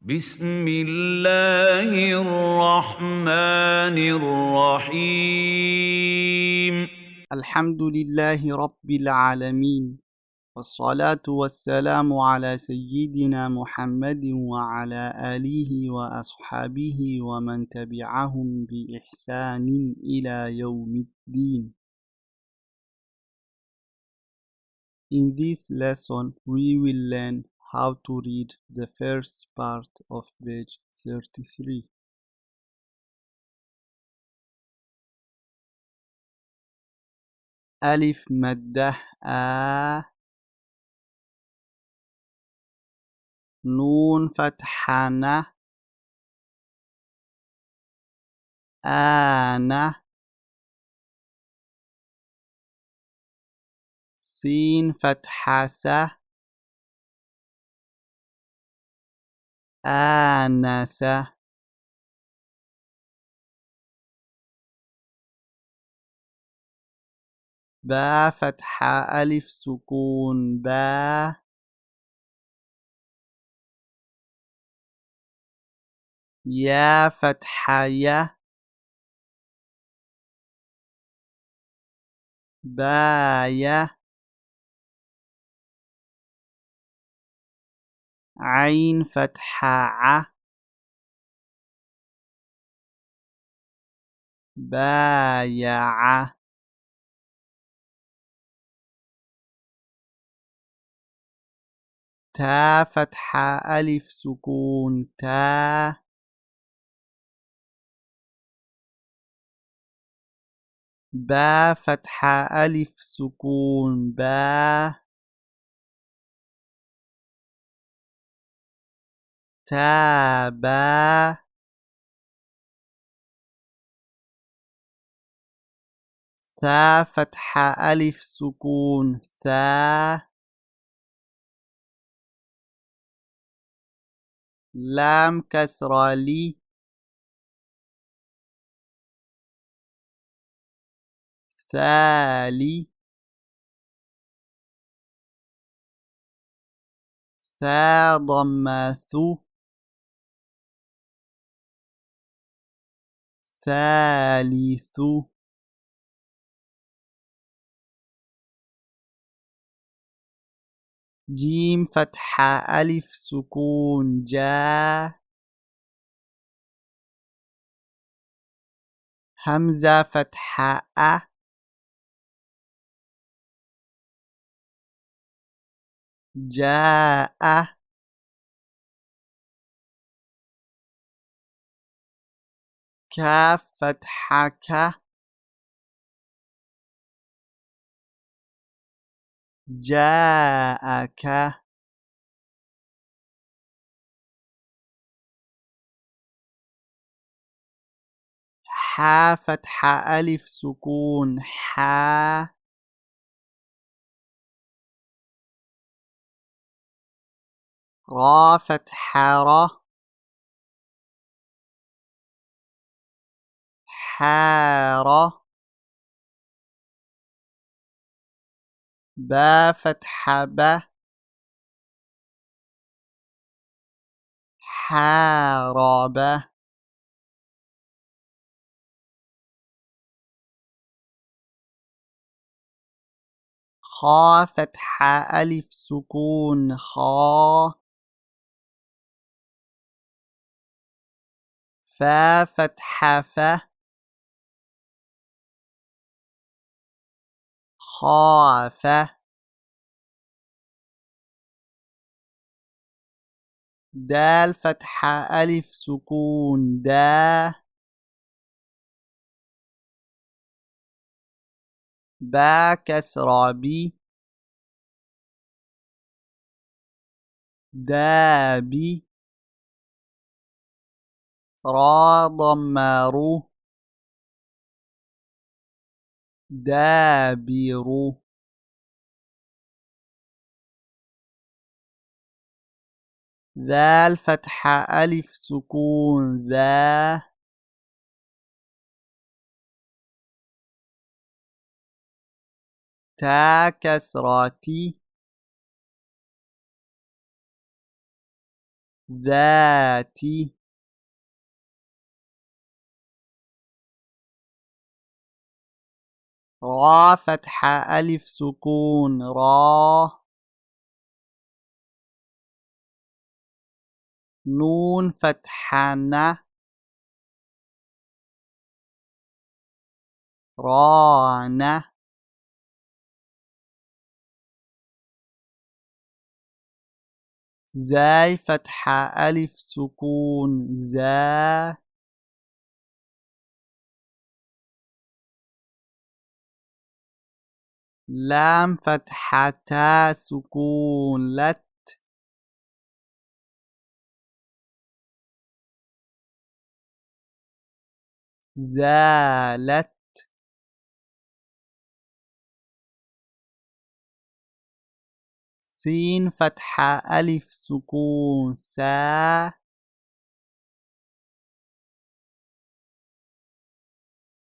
بسم الله الرحمن الرحيم. الحمد لله رب العالمين، والصلاة والسلام على سيدنا محمد وعلى آله وأصحابه ومن تبعهم بإحسان إلى يوم الدين. In this lesson, we will learn how to read the first part of page 33. Alif Maddah A, نون فتحة ن، آنة، سين فتحة س، آنس، با فتحة ألف سكون با، يا فتحة ي، باية، عين فتحة ع، بايع، تا فتحة ألف سكون تا، با فتحة ألف سكون با، تابا، ثا فتحة ألف سكون ثا، لام كسرة لي، ثالي، ثا ضمة ثو، ثالث، جيم فتحة ألف سكون جا، همزة فتحة أ، جاء، كاف فتحة ك، جاءك، حا فتحة ألف سكون حا، را فتحة ر، حارة، با فتحة ب، حارب، خا فتحة ألف سكون خا، فا فتحة ف، خاف، دال فتحة ألف سكون دا، با كسرة بي، دابي، را ضمة رو، دابر، ذال فتحة ألف سكون ذا، تا كسرة تي، ذاتي را فتحة ألف سكون را نون فتحة ن ران زاي فتحة ألف سكون زا لام فتحة تا سكون لت زالت سين فتحة ألف سكون سا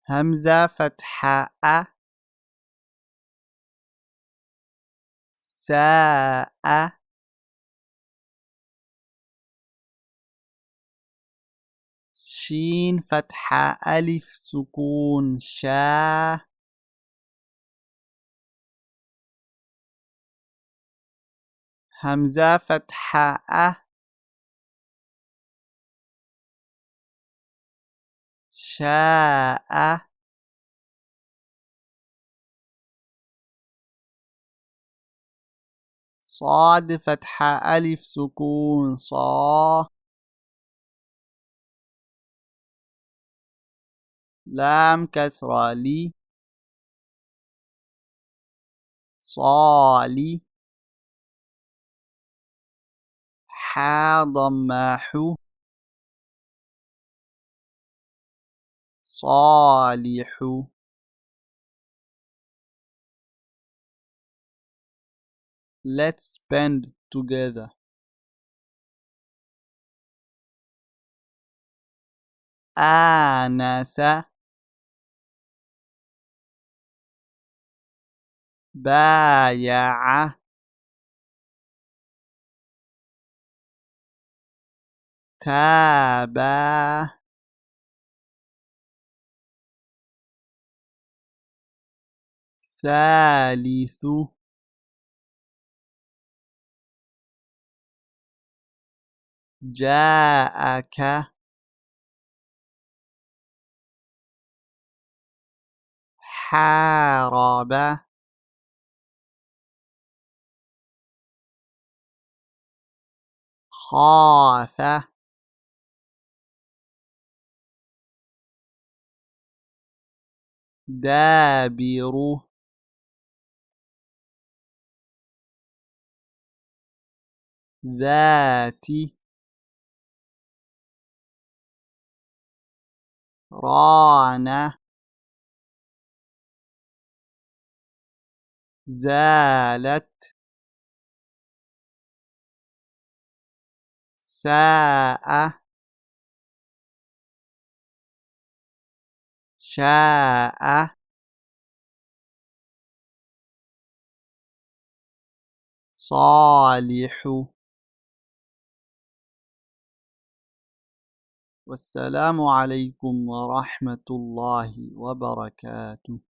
همزة فتحة أ ساء شين فتحة ألف سكون شا همزة فتحة أ شاء صاد فتحة ألف سكون صا لام كسرة لي صالي حا ضم حو صالح Let's spend together. آنس بايع تابا ثالث جاءك حارب خاف دابر ذات ران زالت ساء شاء صالح. والسلام عليكم ورحمة الله وبركاته.